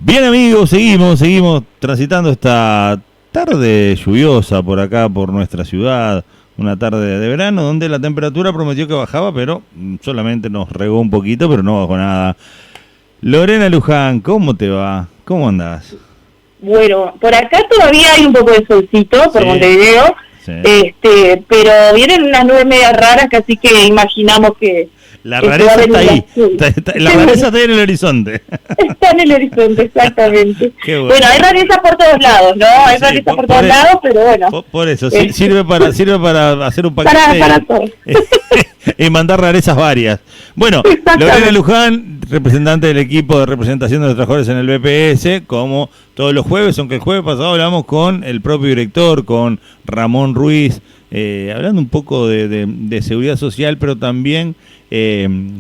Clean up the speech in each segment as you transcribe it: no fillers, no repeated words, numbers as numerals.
Bien amigos, seguimos transitando esta tarde lluviosa por acá, por nuestra ciudad, una tarde de verano donde la temperatura prometió que bajaba, pero solamente nos regó un poquito, pero no bajó nada. Lorena Luján, ¿cómo te va? ¿Cómo andás? Bueno, por acá todavía hay un poco de solcito por Sí, Montevideo, sí. pero vienen unas nubes medias raras, que así que imaginamos que La se va a rareza está venir ahí, así. la rareza está ahí en el horizonte. Está en el horizonte, exactamente. Qué bueno. Bueno, hay rareza por todos lados, ¿no? Hay Sí, rareza por todos lados, pero bueno. por eso, eh, sirve para hacer un paquete para todos. y mandar rarezas varias. Bueno, Exactamente. Lorena Luján, representante del equipo de representación de los trabajadores en el BPS, como todos los jueves, aunque el jueves pasado hablamos con el propio director, con Ramón Ruiz, hablando un poco de seguridad social, pero también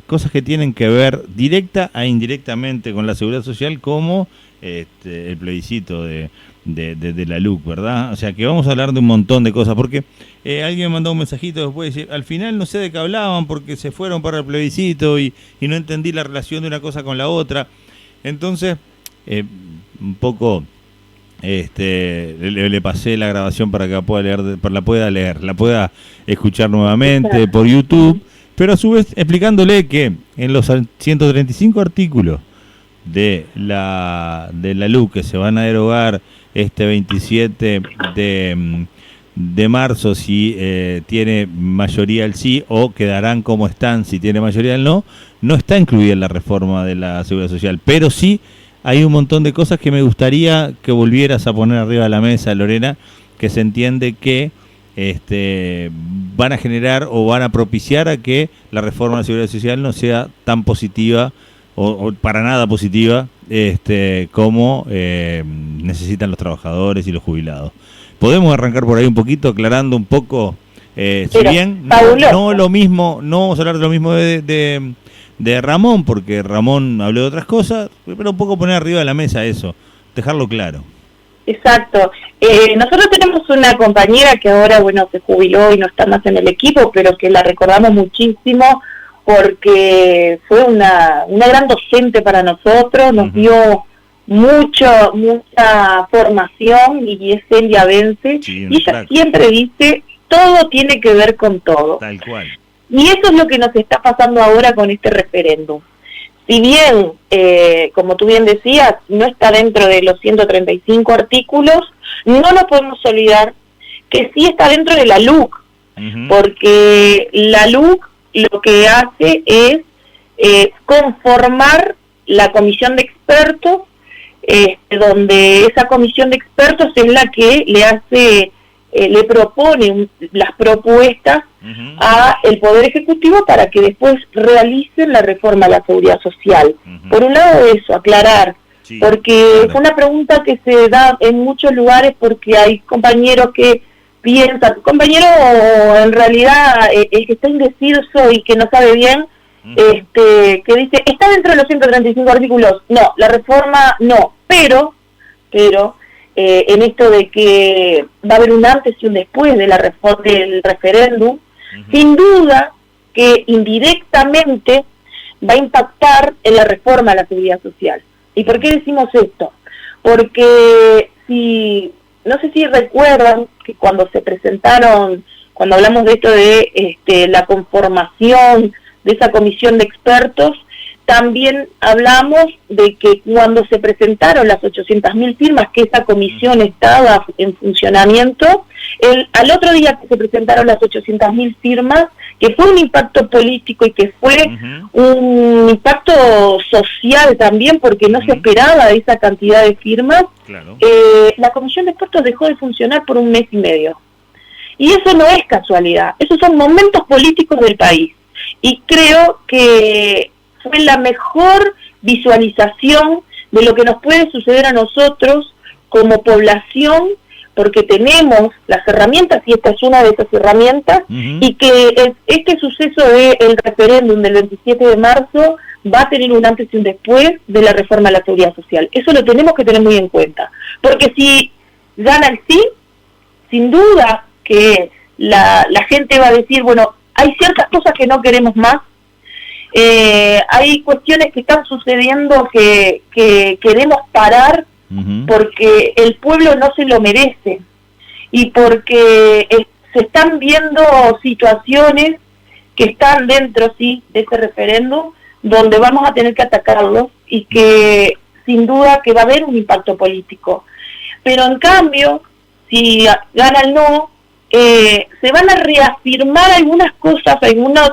cosas que tienen que ver directa e indirectamente con la seguridad social, como el plebiscito de la LUC, ¿verdad? O sea que vamos a hablar de un montón de cosas, porque alguien me mandó un mensajito después, decir, al final no sé de qué hablaban porque se fueron para el plebiscito y no entendí la relación de una cosa con la otra. Entonces, un poco le pasé la grabación para que la pueda escuchar nuevamente por YouTube, pero a su vez explicándole que en los 135 artículos de la LUC que se van a derogar este 27 de marzo si tiene mayoría el sí, o quedarán como están si tiene mayoría el no, no está incluida en la reforma de la seguridad social, pero sí hay un montón de cosas que me gustaría que volvieras a poner arriba de la mesa, Lorena, que se entiende que van a generar o van a propiciar a que la reforma de la seguridad social no sea tan positiva o para nada positiva como necesitan los trabajadores y los jubilados. Podemos arrancar por ahí un poquito, aclarando un poco, si bien no lo mismo, no vamos a hablar de lo mismo de Ramón, porque Ramón habló de otras cosas, pero un poco poner arriba de la mesa eso, dejarlo claro. Exacto. Nosotros tenemos una compañera que ahora, bueno, se jubiló y no está más en el equipo, pero que la recordamos muchísimo porque fue una gran docente para nosotros, nos dio mucha formación, y es Celia Vence, y ella siempre dice, todo tiene que ver con todo. Tal cual. Y eso es lo que nos está pasando ahora con este referéndum. Si bien, como tú bien decías, no está dentro de los 135 artículos, no nos podemos olvidar que sí está dentro de la LUC, porque la LUC lo que hace es conformar la comisión de expertos, donde esa comisión de expertos es la que le propone las propuestas a el Poder Ejecutivo para que después realicen la reforma a la seguridad social. Por un lado eso, aclarar, porque fue una pregunta que se da en muchos lugares, porque hay compañeros que piensan, compañero en realidad el que está indeciso y que no sabe bien, que dice, ¿está dentro de los 135 artículos? No, la reforma no, pero en esto de que va a haber un antes y un después de la reforma del referéndum, sin duda que indirectamente va a impactar en la reforma a la seguridad social. ¿Y por qué decimos esto? Porque no sé si recuerdan que cuando hablamos de esto de la conformación de esa comisión de expertos, también hablamos de que cuando se presentaron las 800.000 firmas, que esa comisión estaba en funcionamiento, al otro día que se presentaron las 800.000 firmas, que fue un impacto político y que fue un impacto social también, porque no se esperaba esa cantidad de firmas, la comisión de expertos dejó de funcionar por 1 mes y medio. Y eso no es casualidad, esos son momentos políticos del país. Y creo que fue la mejor visualización de lo que nos puede suceder a nosotros como población, porque tenemos las herramientas, y esta es una de esas herramientas, y que este suceso del referéndum del 27 de marzo va a tener un antes y un después de la reforma a la seguridad social. Eso lo tenemos que tener muy en cuenta, porque si gana el sí, sin duda que la gente va a decir, bueno, hay ciertas cosas que no queremos más, Hay cuestiones que están sucediendo que queremos parar porque el pueblo no se lo merece y porque se están viendo situaciones que están dentro, sí, de ese referéndum, donde vamos a tener que atacarlos y que sin duda que va a haber un impacto político. Pero en cambio, si gana el no, se van a reafirmar algunas cosas, algunos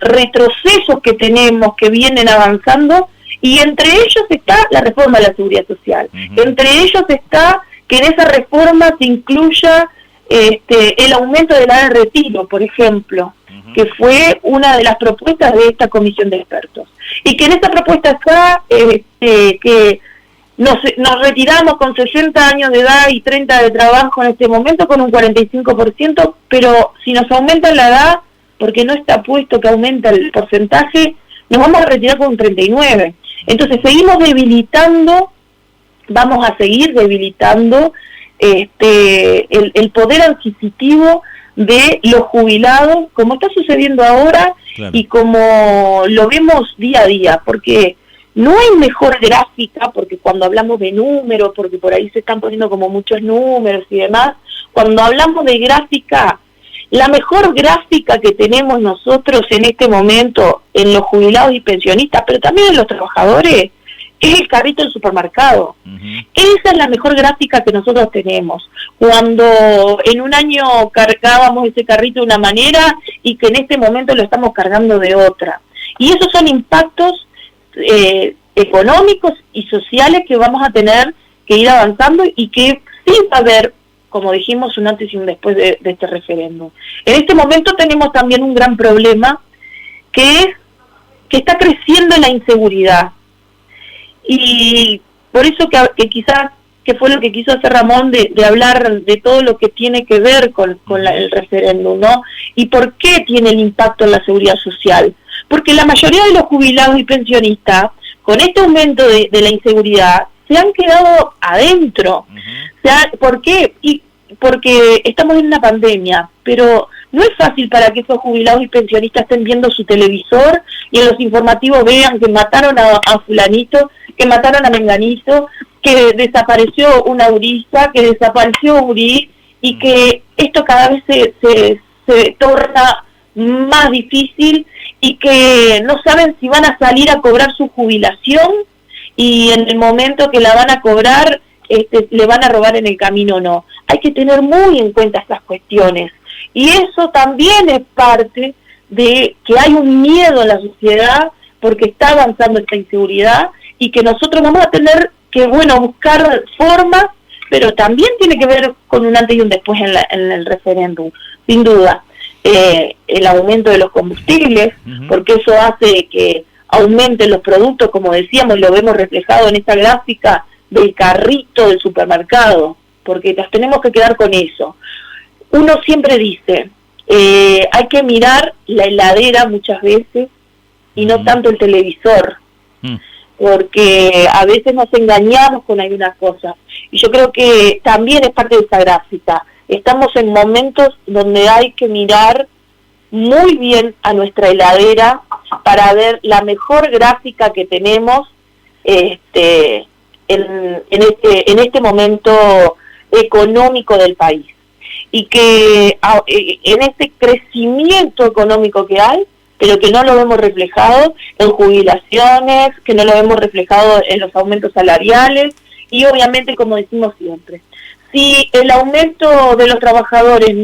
retrocesos que tenemos, que vienen avanzando, y entre ellos está la reforma de la seguridad social. Entre ellos está que en esa reforma se incluya el aumento de la edad de retiro, por ejemplo, que fue una de las propuestas de esta comisión de expertos. Y que en esta propuesta está que nos retiramos con 60 años de edad y 30 de trabajo en este momento con un 45%, pero si nos aumentan la edad, porque no está puesto que aumenta el porcentaje, nos vamos a retirar con un 39%. Entonces seguimos debilitando, vamos a seguir debilitando el poder adquisitivo de los jubilados, como está sucediendo ahora, claro, y como lo vemos día a día, porque no hay mejor gráfica, porque cuando hablamos de números, porque por ahí se están poniendo como muchos números y demás, cuando hablamos de gráfica, la mejor gráfica que tenemos nosotros en este momento en los jubilados y pensionistas, pero también en los trabajadores, es el carrito del supermercado. Esa es la mejor gráfica que nosotros tenemos. Cuando en un año cargábamos ese carrito de una manera y que en este momento lo estamos cargando de otra. Y esos son impactos económicos y sociales que vamos a tener que ir avanzando y que sí va a haber, como dijimos, un antes y un después de este referéndum. En este momento tenemos también un gran problema, que es que está creciendo la inseguridad. Y por eso que quizás, que fue lo que quiso hacer Ramón, de hablar de todo lo que tiene que ver con el referéndum, ¿no? Y por qué tiene el impacto en la seguridad social. Porque la mayoría de los jubilados y pensionistas, con este aumento de la inseguridad, se han quedado adentro. O sea, ¿por qué? Porque estamos en una pandemia, pero no es fácil para que esos jubilados y pensionistas estén viendo su televisor y en los informativos vean que mataron a fulanito, que mataron a menganito, que desapareció una urista, que desapareció Uri, y que esto cada vez se torna más difícil y que no saben si van a salir a cobrar su jubilación y en el momento que la van a cobrar le van a robar en el camino o no. Hay que tener muy en cuenta estas cuestiones. Y eso también es parte de que hay un miedo en la sociedad porque está avanzando esta inseguridad y que nosotros vamos a tener que, buscar formas, pero también tiene que ver con un antes y un después en el referéndum, sin duda. El aumento de los combustibles, porque eso hace que aumenten los productos, como decíamos, lo vemos reflejado en esta gráfica del carrito del supermercado, porque nos tenemos que quedar con eso. Uno siempre dice, hay que mirar la heladera muchas veces y no tanto el televisor, porque a veces nos engañamos con algunas cosas. Y yo creo que también es parte de esa gráfica. Estamos en momentos donde hay que mirar muy bien a nuestra heladera para ver la mejor gráfica que tenemos en este momento económico del país. Y que en este crecimiento económico que hay, pero que no lo vemos reflejado en jubilaciones, que no lo vemos reflejado en los aumentos salariales, y obviamente, como decimos siempre, si el aumento de los trabajadores,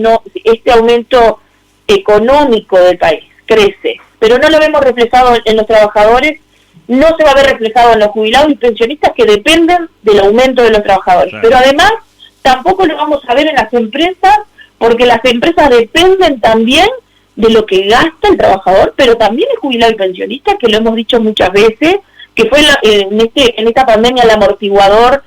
este aumento económico del país crece, pero no lo vemos reflejado en los trabajadores, no se va a ver reflejado en los jubilados y pensionistas que dependen del aumento de los trabajadores. Claro. Pero además, tampoco lo vamos a ver en las empresas, porque las empresas dependen también de lo que gasta el trabajador, pero también el jubilado y pensionista, que lo hemos dicho muchas veces, que fue en esta pandemia el amortiguador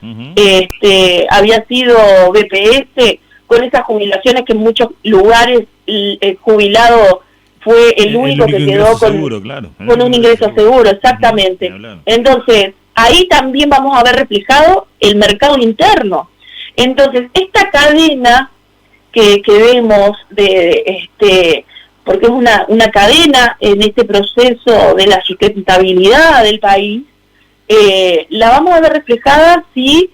había sido BPS, con esas jubilaciones que en muchos lugares el jubilado fue el único que quedó con un ingreso seguro, exactamente. Entonces, ahí también vamos a ver reflejado el mercado interno. Entonces, esta cadena que vemos de porque es una cadena en este proceso de la sustentabilidad del país, la vamos a ver reflejada si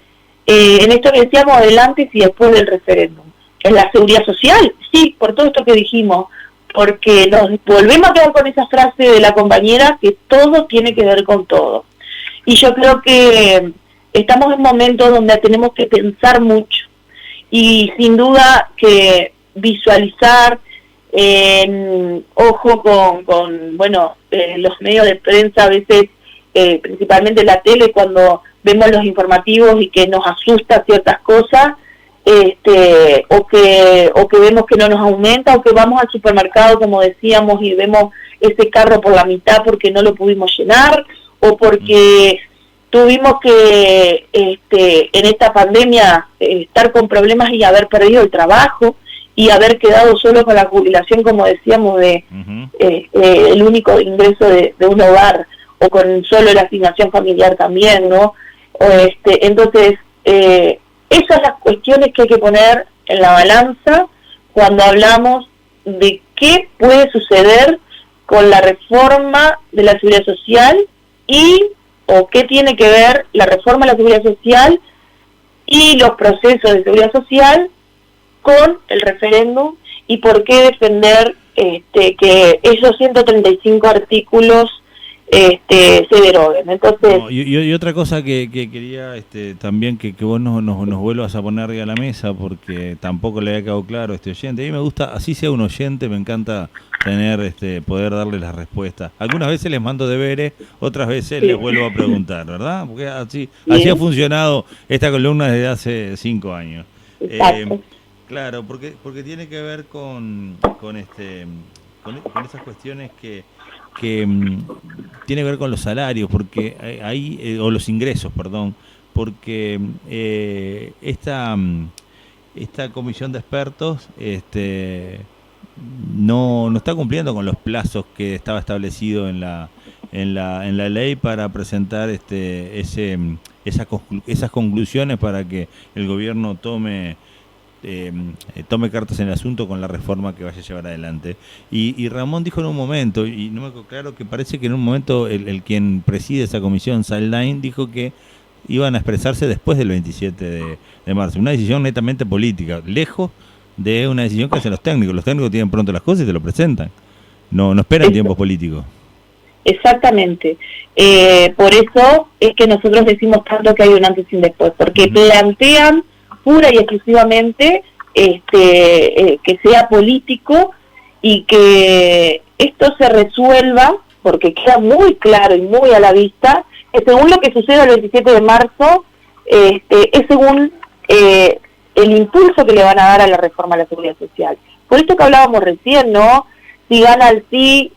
en esto que decíamos adelante y después del referéndum. En la seguridad social, sí, por todo esto que dijimos, porque nos volvemos a quedar con esa frase de la compañera que todo tiene que ver con todo. Y yo creo que estamos en momentos donde tenemos que pensar mucho y sin duda que visualizar, ojo con los medios de prensa a veces, principalmente la tele, cuando vemos los informativos y que nos asusta ciertas cosas, o que vemos que no nos aumenta, o que vamos al supermercado, como decíamos, y vemos ese carro por la mitad porque no lo pudimos llenar, o porque tuvimos que en esta pandemia estar con problemas y haber perdido el trabajo y haber quedado solo con la jubilación, como decíamos, de el único ingreso de un hogar, o con solo la asignación familiar también, ¿no? Entonces, esas son las cuestiones que hay que poner en la balanza cuando hablamos de qué puede suceder con la reforma de la seguridad social o qué tiene que ver la reforma de la seguridad social y los procesos de seguridad social con el referéndum, y por qué defender que esos 135 artículos se deroguen. Entonces, y otra cosa que quería también que vos nos vuelvas a poner arriba de la mesa, porque tampoco le había quedado claro a este oyente. A mí me gusta, así sea un oyente, me encanta tener poder darle las respuestas. Algunas veces les mando deberes, otras veces les vuelvo a preguntar, ¿verdad? Porque así ha funcionado esta columna desde hace 5 años. Claro, porque tiene que ver con esas cuestiones que tiene que ver con los salarios, porque o los ingresos, perdón, porque esta comisión de expertos no está cumpliendo con los plazos que estaba establecido en la ley para presentar esas conclusiones para que el gobierno tome cartas en el asunto con la reforma que vaya a llevar adelante. Y Ramón dijo en un momento, y no me quedó claro, que parece que en un momento el quien preside esa comisión, Saldain, dijo que iban a expresarse después del 27 de marzo. Una decisión netamente política, lejos de una decisión que hacen los técnicos. Los técnicos tienen pronto las cosas y te lo presentan. No esperan tiempos políticos. Exactamente. Por eso es que nosotros decimos tanto que hay un antes y un después, porque plantean pura y exclusivamente que sea político y que esto se resuelva, porque queda muy claro y muy a la vista que según lo que sucede el 27 de marzo es según el impulso que le van a dar a la reforma a la seguridad social. Por esto que hablábamos recién, ¿no? Si gana el sí,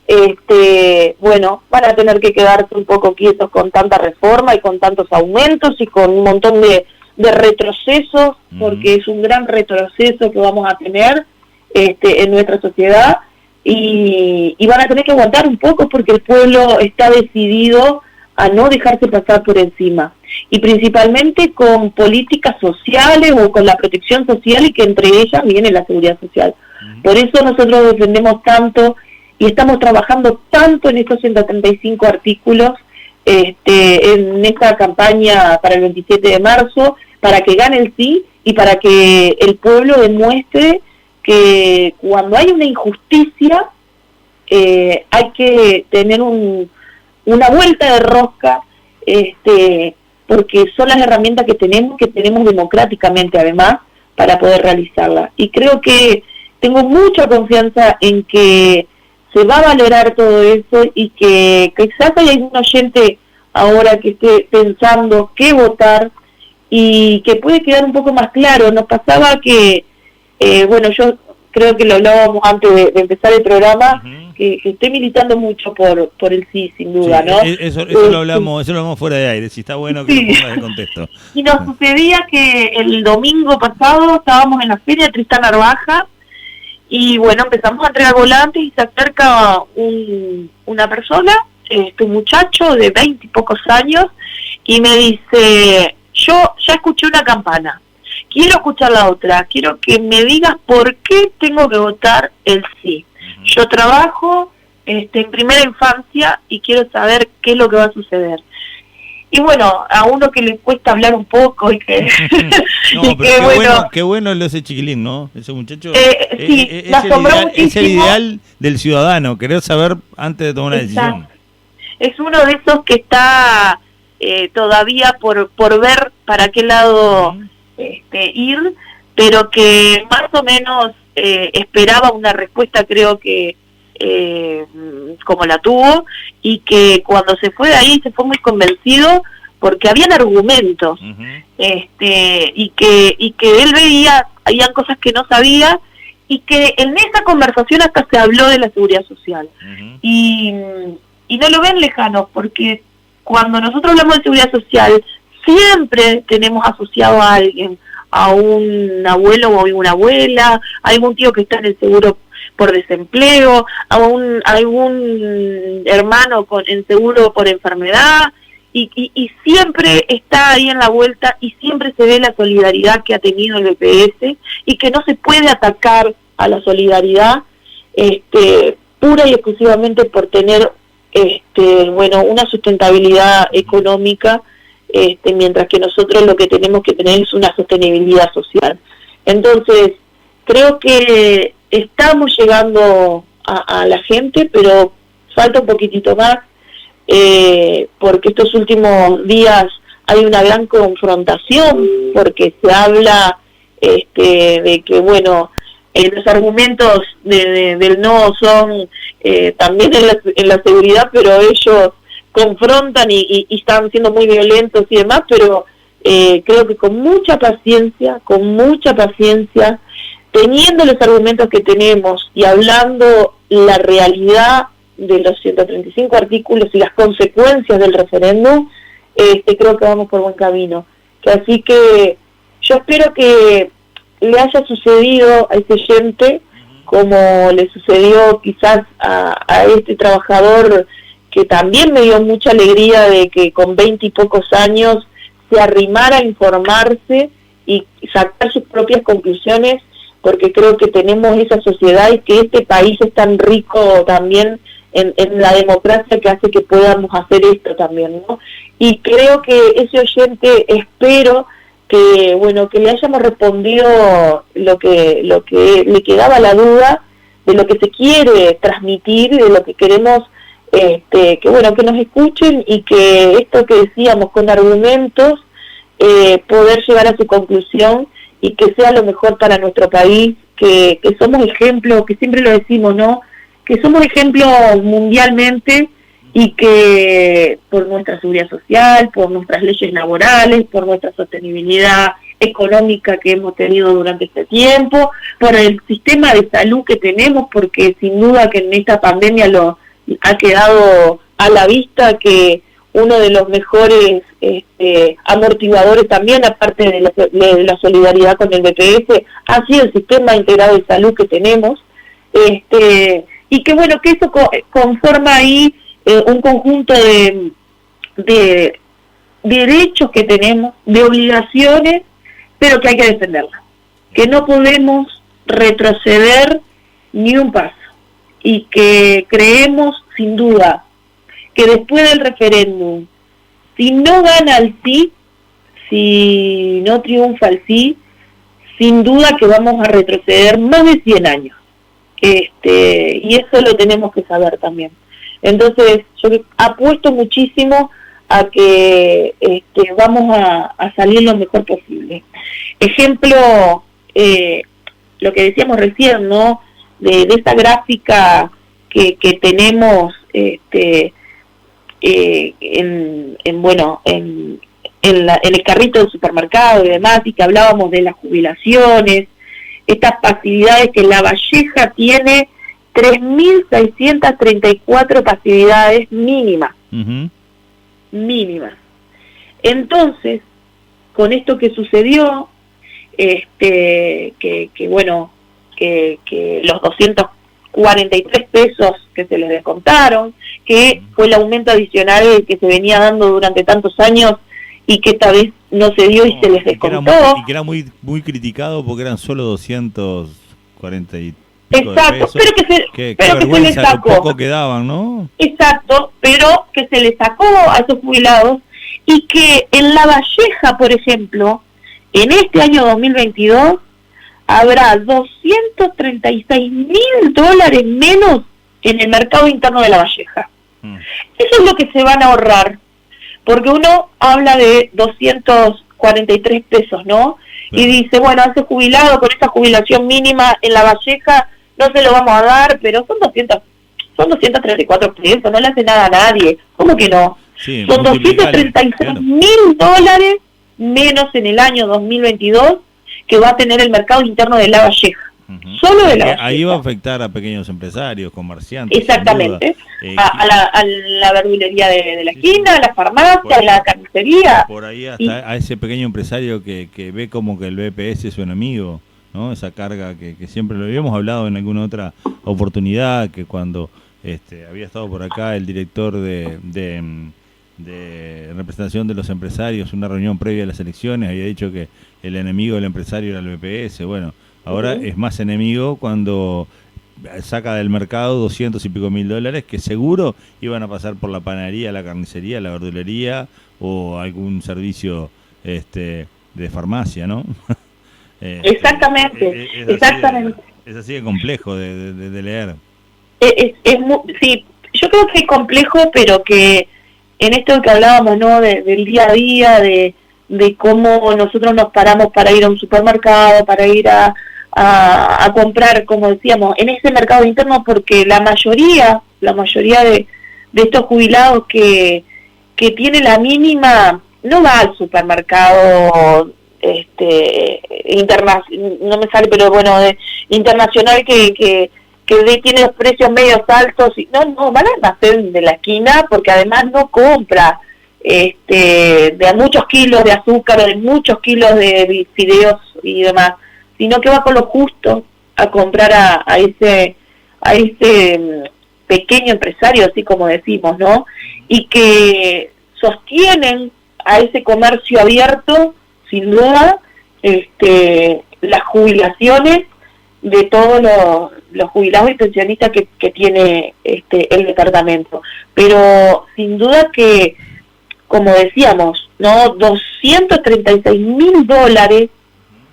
van a tener que quedarse un poco quietos con tanta reforma y con tantos aumentos y con un montón de retrocesos, porque es un gran retroceso que vamos a tener en nuestra sociedad, y van a tener que aguantar un poco porque el pueblo está decidido a no dejarse pasar por encima, y principalmente con políticas sociales o con la protección social, y que entre ellas viene la seguridad social. Por eso nosotros defendemos tanto y estamos trabajando tanto en estos 135 artículos en esta campaña para el 27 de marzo, para que gane el sí y para que el pueblo demuestre que cuando hay una injusticia hay que tener una vuelta de rosca, porque son las herramientas que tenemos democráticamente además para poder realizarla. Y creo que tengo mucha confianza en que se va a valorar todo eso, y que quizás hay algún oyente ahora que esté pensando qué votar, y que puede quedar un poco más claro. Nos pasaba que, yo creo que lo hablábamos antes de empezar el programa, que estoy militando mucho por el sí, sin duda, ¿no? Eso lo hablamos fuera de aire, si está bueno que lo pongas de contexto. Y nos sucedía que el domingo pasado estábamos en la feria de Tristán Narvaja, y empezamos a entregar volantes, y se acerca una persona, un muchacho de 20 y pocos años, y me dice: yo ya escuché una campana, quiero escuchar la otra, quiero que me digas por qué tengo que votar el sí. Yo trabajo en primera infancia y quiero saber qué es lo que va a suceder. Y bueno, a uno que le cuesta hablar un poco y que... No, y pero que qué bueno lo ese chiquilín, ¿no? Ese muchacho sí, es el ideal del ciudadano, querer saber antes de tomar una decisión. Es uno de esos que está todavía por ver para qué lado ir, pero que más o menos esperaba una respuesta, creo que como la tuvo, y que cuando se fue de ahí se fue muy convencido porque habían argumentos, y que él veía, habían cosas que no sabía, y que en esa conversación hasta se habló de la seguridad social, y no lo ven lejano, porque cuando nosotros hablamos de seguridad social siempre tenemos asociado a alguien, a un abuelo o una abuela, a algún tío que está en el seguro por desempleo, a algún hermano en seguro por enfermedad, y siempre está ahí en la vuelta, y siempre se ve la solidaridad que ha tenido el BPS, y que no se puede atacar a la solidaridad pura y exclusivamente por tener una sustentabilidad económica, mientras que nosotros lo que tenemos que tener es una sostenibilidad social. Entonces, creo que estamos llegando a la gente, pero falta un poquitito más, porque estos últimos días hay una gran confrontación, porque se habla de que, bueno, los argumentos del no son también en la seguridad, pero ellos confrontan y están siendo muy violentos y demás, pero creo que con mucha paciencia, teniendo los argumentos que tenemos y hablando la realidad de los 135 artículos y las consecuencias del referéndum, creo que vamos por buen camino. Así que yo espero que le haya sucedido a ese oyente como le sucedió quizás a este trabajador, que también me dio mucha alegría de que con 20 y pocos años se arrimara a informarse y sacar sus propias conclusiones, porque creo que tenemos esa sociedad y que este país es tan rico también en la democracia que hace que podamos hacer esto también, ¿no? Y creo que ese oyente, espero que, bueno, que le hayamos respondido lo que le quedaba la duda de lo que se quiere transmitir, de lo que queremos, que bueno, que nos escuchen, y que esto que decíamos con argumentos, poder llegar a su conclusión y que sea lo mejor para nuestro país, que somos ejemplo, que siempre lo decimos, ¿no? Que somos ejemplo mundialmente, y que por nuestra seguridad social, por nuestras leyes laborales, por nuestra sostenibilidad económica que hemos tenido durante este tiempo, por el sistema de salud que tenemos, porque sin duda que en esta pandemia lo ha quedado a la vista que uno de los mejores amortiguadores también, aparte de la solidaridad con el BPS, ha sido el sistema integrado de salud que tenemos, y que bueno, que eso conforma ahí un conjunto de derechos que tenemos, de obligaciones, pero que hay que defenderlas, que no podemos retroceder ni un paso, y que creemos sin duda que después del referéndum, si no gana el sí, si no triunfa el sí, sin duda que vamos a retroceder más de 100 años, y eso lo tenemos que saber también. Entonces yo apuesto muchísimo a que vamos a salir lo mejor posible. Ejemplo, lo que decíamos recién, ¿no? De esta gráfica que tenemos en el carrito del supermercado y demás, y que hablábamos de las jubilaciones, estas pasividades que La Valleja tiene 3.634 pasividades mínimas. Mínimas. Entonces, con esto que sucedió, que los 243 pesos que se les descontaron, que fue el aumento adicional que se venía dando durante tantos años y que esta vez no se dio y se les descontó. Y que era muy, muy criticado porque eran solo 240 y pico de Exacto, pesos. pero que se, Qué pero que se le vergüenza, lo sacó. poco que daban, ¿no? Exacto, pero que se le sacó a esos jubilados y que en La Valleja, por ejemplo, en este año 2022 habrá $236.000 menos en el mercado interno de La Valleja. Eso es lo que se van a ahorrar, porque uno habla de 243 pesos, ¿no? Y dice, bueno, ese jubilado con esa jubilación mínima en La Valleja no se lo vamos a dar, pero son 234 pesos, no le hace nada a nadie. ¿Cómo que no? Sí, son $236.000 menos en el año 2022 que va a tener el mercado interno de La Valleja. Solo de La Valleja. Ahí va a afectar a pequeños empresarios, comerciantes. Exactamente. A la verdulería de la esquina, a la farmacia, a la carnicería. Por ahí hasta a ese pequeño empresario que ve como que el BPS es su enemigo, ¿no? Esa carga que siempre lo habíamos hablado en alguna otra oportunidad, que cuando había estado por acá el director de representación de los empresarios, una reunión previa a las elecciones, había dicho que el enemigo del empresario era el BPS. Bueno, ahora es más enemigo cuando saca del mercado 200 y pico mil dólares que seguro iban a pasar por la panadería, la carnicería, la verdulería o algún servicio de farmacia, ¿no? Exactamente, exactamente. Es así de complejo de leer. Sí, yo creo que es complejo, pero que en esto que hablábamos, ¿no? Del día a día, de cómo nosotros nos paramos para ir a un supermercado, para ir a comprar, como decíamos, en ese mercado interno, porque la mayoría de estos jubilados que tiene la mínima, no va al supermercado no me sale, pero bueno, internacional que tiene los precios medios altos, y no van a hacer de la esquina, porque además no compra de a muchos kilos de azúcar o de muchos kilos de fideos y demás, sino que va con lo justo a comprar a ese pequeño empresario, así como decimos, ¿no? Y que sostienen a ese comercio abierto, sin duda, las jubilaciones de todos los jubilados y pensionistas que tiene el departamento. Pero sin duda que, como decíamos, ¿no? $236.000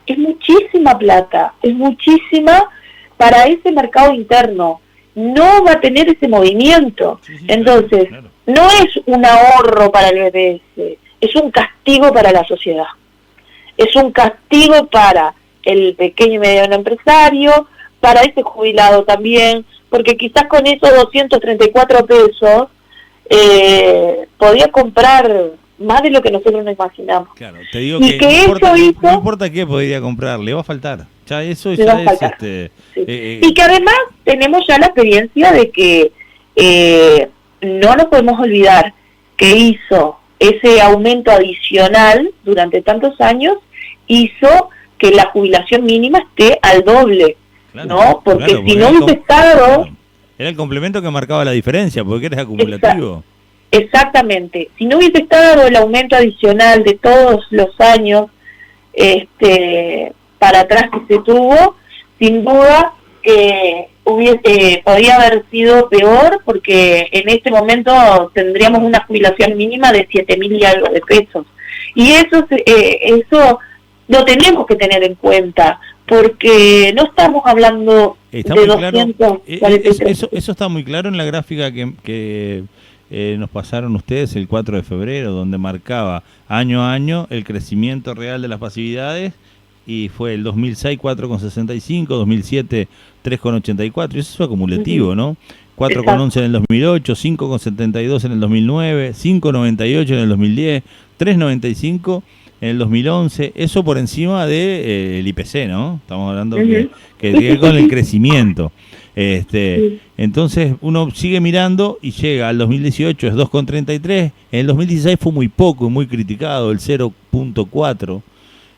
es muchísima plata, es muchísima para ese mercado interno. No va a tener ese movimiento. Entonces, claro. No es un ahorro para el BPS, es un castigo para la sociedad. Es un castigo para el pequeño y mediano empresario, para ese jubilado también, porque quizás con esos 234 pesos podía comprar más de lo que nosotros nos imaginamos. Claro, te digo que no importa qué podría comprar, le va a faltar. Ya eso ya es y que además tenemos ya la experiencia de que no nos podemos olvidar que hizo ese aumento adicional durante tantos años, hizo que la jubilación mínima esté al doble, claro, ¿no? Porque claro, si no hubiese estado... Claro. Era el complemento que marcaba la diferencia, porque eres acumulativo. Exactamente. Si no hubiese estado el aumento adicional de todos los años para atrás que se tuvo, sin duda que podría haber sido peor, porque en este momento tendríamos una jubilación mínima de 7.000 y algo de pesos. Y eso lo tenemos que tener en cuenta, porque no estamos hablando de 200... Eso está muy claro en la gráfica que nos pasaron ustedes el 4 de febrero, donde marcaba año a año el crecimiento real de las pasividades, y fue el 2006 4,65, 2007 3,84, y eso es acumulativo, ¿no? 4,11 en el 2008, 5,72 en el 2009, 5,98 en el 2010, 3,95 en el 2011, eso por encima del IPC, ¿no? Estamos hablando que con el crecimiento. Entonces uno sigue mirando y llega al 2018, es 2,33, en el 2016 fue muy poco, muy criticado, el 0,4,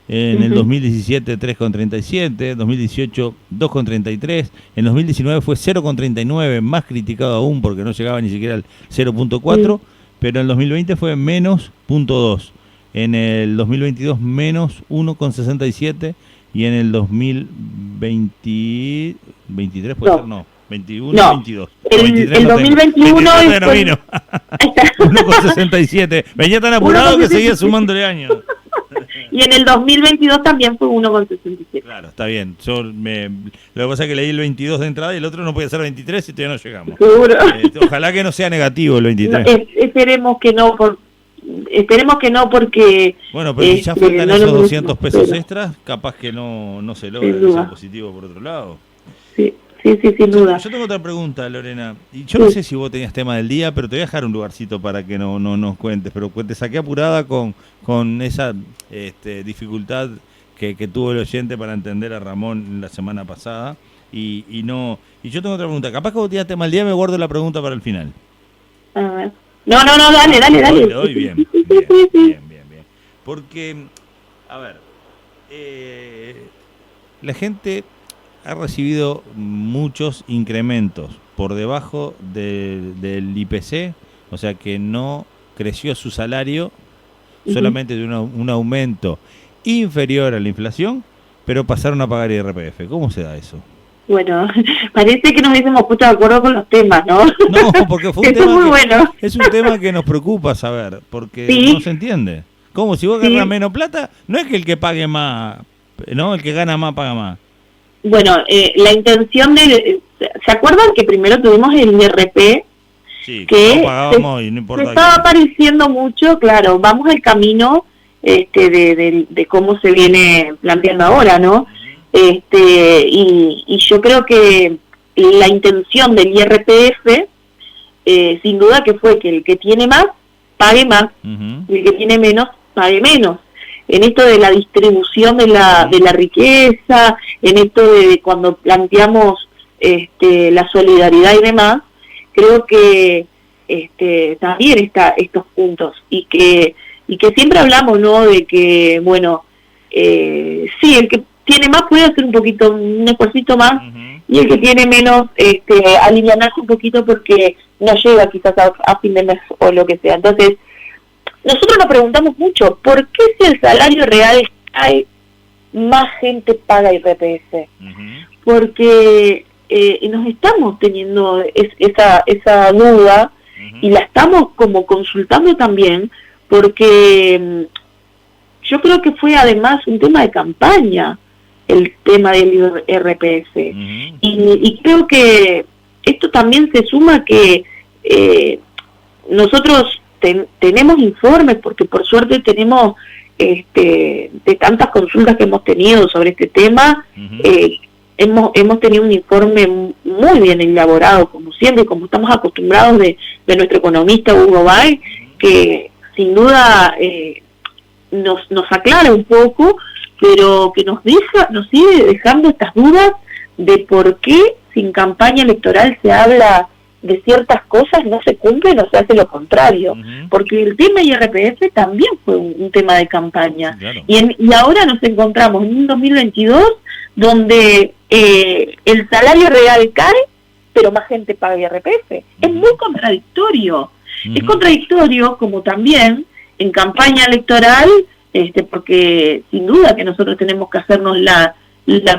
en el 2017 3,37, 2018 2,33, en 2019 fue 0,39, más criticado aún porque no llegaba ni siquiera al 0,4, pero en el 2020 fue menos 0,2, en el 2022 menos 1,67 y en el 2023 puede ser, no, 21, no. 22. El 2021 es no vino. 1,67. Venía tan apurado que seguía sumándole años. Y en el 2022 también fue 1,67. Claro, está bien. Lo que pasa es que leí el 22 de entrada y el otro no podía ser 23 y todavía no llegamos. Seguro. Ojalá que no sea negativo el 23. No, esperemos que no, porque... Bueno, pero si ya faltan esos 200 pesos extras, capaz que no se logra que sea positivo por otro lado. Sí, sin duda. Yo tengo otra pregunta, Lorena. Y yo no sé si vos tenías tema del día, pero te voy a dejar un lugarcito para que no nos cuentes. Pero te saqué apurada con esa dificultad que tuvo el oyente para entender a Ramón la semana pasada. Y yo tengo otra pregunta. Capaz que vos tenías tema del día, me guardo la pregunta para el final. A ver. No, dale. Le doy bien. Porque, a ver, la gente ha recibido muchos incrementos por debajo del IPC, o sea que no creció su salario, solamente de un aumento inferior a la inflación, pero pasaron a pagar IRPF. ¿Cómo se da eso? Bueno, parece que nos hubiésemos puesto de acuerdo con los temas, ¿no? No, porque fue un tema muy bueno. Es un tema que nos preocupa saber, porque no se entiende. ¿Cómo? Si vos ganas menos plata, no es que el que pague más, ¿no? El que gana más paga más. Bueno, la intención de... ¿Se acuerdan que primero tuvimos el IRP? Sí, que no pagábamos y no importa. Se estaba apareciendo mucho, claro, vamos al camino de cómo se viene planteando ahora, ¿no? Y yo creo que la intención del IRPF, sin duda que fue que el que tiene más, pague más, y el que tiene menos, pague menos. En esto de la distribución de la riqueza, en esto de cuando planteamos la solidaridad y demás, creo que también está estos puntos y que siempre hablamos, ¿no? De que, bueno, sí, el que tiene más puede hacer un esfuercito más, y el que tiene menos alivianarse un poquito porque no llega quizás a fin de mes o lo que sea. Entonces, nosotros nos preguntamos mucho, ¿por qué si el salario real cae, más gente paga IRPF? Porque nos estamos teniendo esa duda, y la estamos como consultando también, porque yo creo que fue además un tema de campaña, el tema del IRPF. Y creo que esto también se suma que nosotros tenemos informes, porque por suerte tenemos de tantas consultas que hemos tenido sobre este tema, hemos tenido un informe muy bien elaborado, como siempre, como estamos acostumbrados de nuestro economista Hugo Bay, que sin duda nos aclara un poco, pero que nos sigue dejando estas dudas de por qué sin campaña electoral se habla de ciertas cosas, no se cumple, no se hace lo contrario, porque el tema IRPF también fue un tema de campaña, claro. Y ahora nos encontramos en un 2022 donde el salario real cae, pero más gente paga IRPF. Es muy contradictorio. Es contradictorio como también en campaña electoral, porque sin duda que nosotros tenemos que hacernos la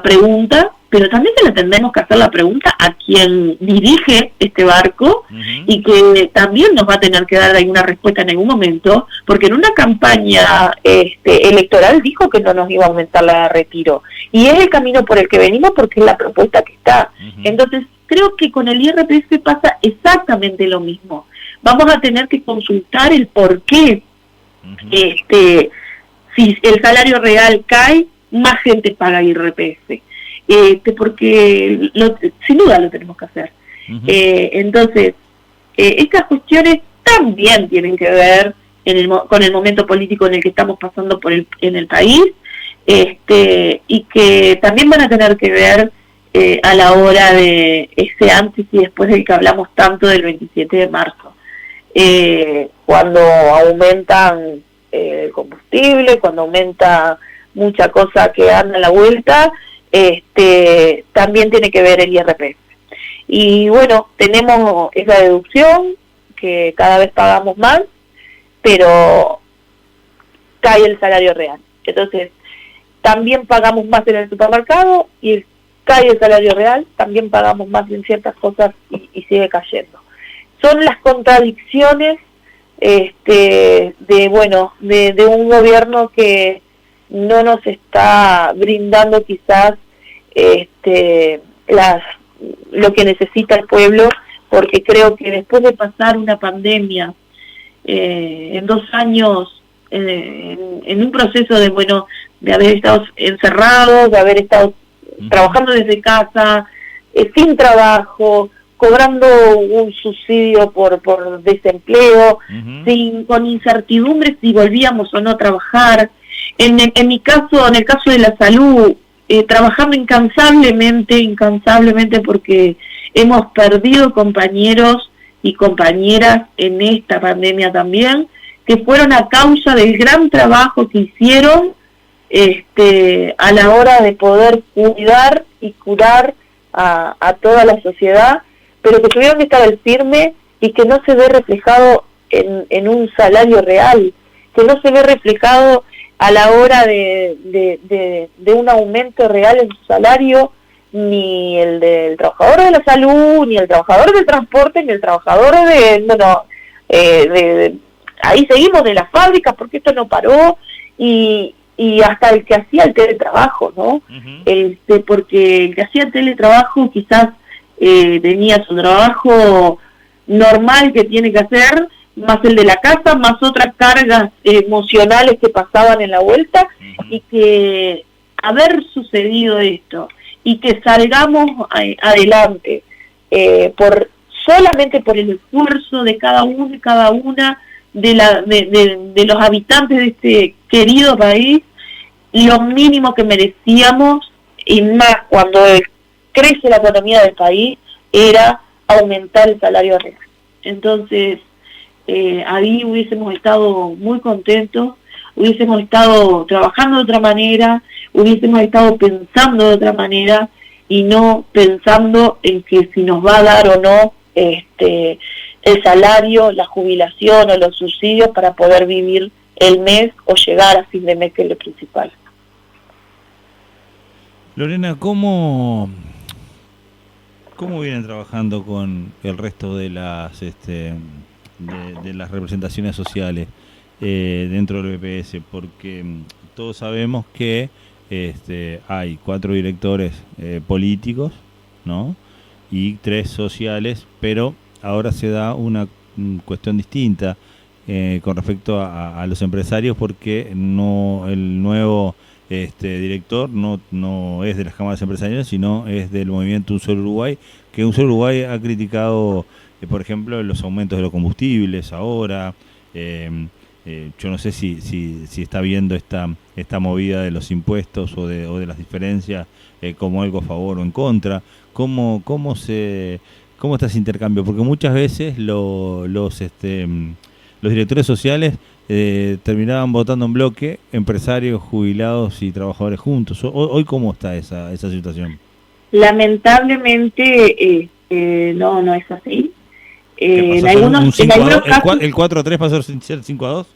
pregunta, pero también se le tendremos que hacer la pregunta a quien dirige este barco, y que también nos va a tener que dar alguna respuesta en algún momento, porque en una campaña electoral dijo que no nos iba a aumentar la retiro, y es el camino por el que venimos porque es la propuesta que está. Entonces creo que con el IRPF pasa exactamente lo mismo. Vamos a tener que consultar el por qué si el salario real cae, más gente paga IRPF, porque sin duda lo tenemos que hacer. Entonces, estas cuestiones también tienen que ver con el momento político en el que estamos pasando en el país, y que también van a tener que ver a la hora de ese antes y después del que hablamos tanto del 27 de marzo, cuando aumentan el combustible, cuando aumenta mucha cosa que anda a la vuelta, también tiene que ver el IRPF. Y bueno, tenemos esa deducción que cada vez pagamos más, pero cae el salario real. Entonces, también pagamos más en el supermercado y cae el salario real, también pagamos más en ciertas cosas y sigue cayendo. Son las contradicciones de un gobierno que no nos está brindando quizás lo que necesita el pueblo, porque creo que después de pasar una pandemia en 2 años, en un proceso de haber estado encerrados, de haber estado trabajando desde casa, sin trabajo, cobrando un subsidio por desempleo, con incertidumbre si volvíamos o no a trabajar. En mi caso, en el caso de la salud, trabajando incansablemente porque hemos perdido compañeros y compañeras en esta pandemia también, que fueron a causa del gran trabajo que hicieron a la hora de poder cuidar y curar a toda la sociedad, pero que tuvieron que estar al firme y que no se ve reflejado en un salario real, que no se ve reflejado a la hora de un aumento real en su salario, ni el del trabajador de la salud, ni el trabajador del transporte, ni el trabajador ahí seguimos de las fábricas, porque esto no paró, y hasta el que hacía el teletrabajo, ¿no? Porque el que hacía el teletrabajo quizás tenía su trabajo normal que tiene que hacer, más el de la casa, más otras cargas emocionales que pasaban en la vuelta, y que haber sucedido esto, y que salgamos adelante solamente por el esfuerzo de cada uno y cada una de los habitantes de este querido país, lo mínimo que merecíamos, y más cuando crece la economía del país, era aumentar el salario real. Entonces, ahí hubiésemos estado muy contentos, hubiésemos estado trabajando de otra manera, hubiésemos estado pensando de otra manera, y no pensando en que si nos va a dar o no el salario, la jubilación o los subsidios para poder vivir el mes o llegar a fin de mes, que es lo principal. Lorena, ¿cómo vienen trabajando con el resto de las de las representaciones sociales dentro del BPS? Porque todos sabemos que hay 4 directores políticos, ¿no? Y 3 sociales, pero ahora se da una cuestión distinta con respecto a los empresarios, porque el nuevo director no es de las cámaras empresariales, sino es del movimiento Un Solo Uruguay, que Un Solo Uruguay ha criticado, por ejemplo, los aumentos de los combustibles ahora. Yo no sé si está viendo esta movida de los impuestos o de las diferencias como algo a favor o en contra. ¿Cómo está ese intercambio? Porque muchas veces los directores sociales terminaban votando en bloque, empresarios, jubilados y trabajadores juntos. Hoy, ¿cómo está esa situación? Lamentablemente no es así. En algunos casos, ¿el 4-3 pasó a ser 5-2?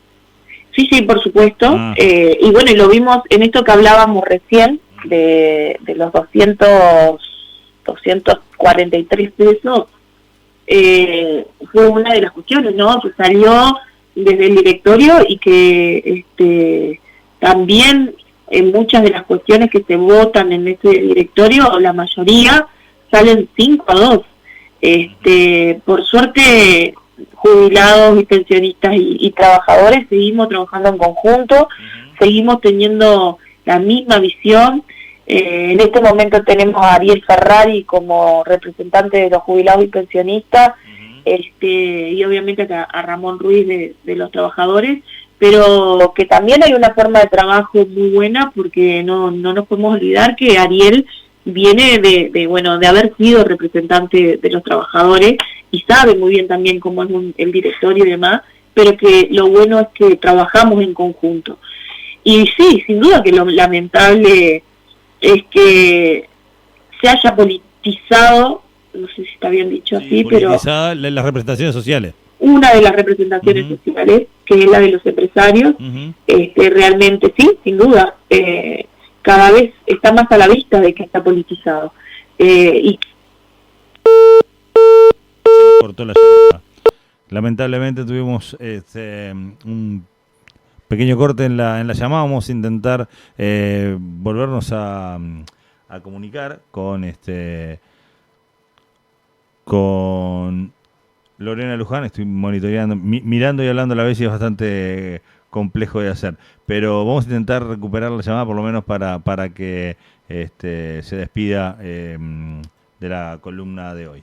Sí, por supuesto. Y bueno, y lo vimos en esto que hablábamos recién de los 243 pesos. Fue una de las cuestiones, ¿no? Que salió desde el directorio, y que también en muchas de las cuestiones que se votan en este directorio, la mayoría salen 5-2. Por suerte, jubilados y pensionistas y trabajadores seguimos trabajando en conjunto, seguimos teniendo la misma visión. En este momento tenemos a Ariel Ferrari como representante de los jubilados y pensionistas, y obviamente a Ramón Ruiz de los trabajadores, pero que también hay una forma de trabajo muy buena, porque no nos podemos olvidar que Ariel viene de haber sido representante de los trabajadores y sabe muy bien también cómo es el directorio y demás, pero que lo bueno es que trabajamos en conjunto. Y sí, sin duda que lo lamentable es que se haya politizado, no sé si está bien dicho así, pero las representaciones sociales. Una de las representaciones sociales, que es la de los empresarios, realmente sí, sin duda, cada vez está más a la vista de que está politizado. Y cortó la llamada. Lamentablemente tuvimos un pequeño corte en la llamada. Vamos a intentar volvernos a comunicar con Lorena Luján. Estoy monitoreando, mirando y hablando a la vez, y es bastante complejo de hacer. Pero vamos a intentar recuperar la llamada, por lo menos para que se despida de la columna de hoy.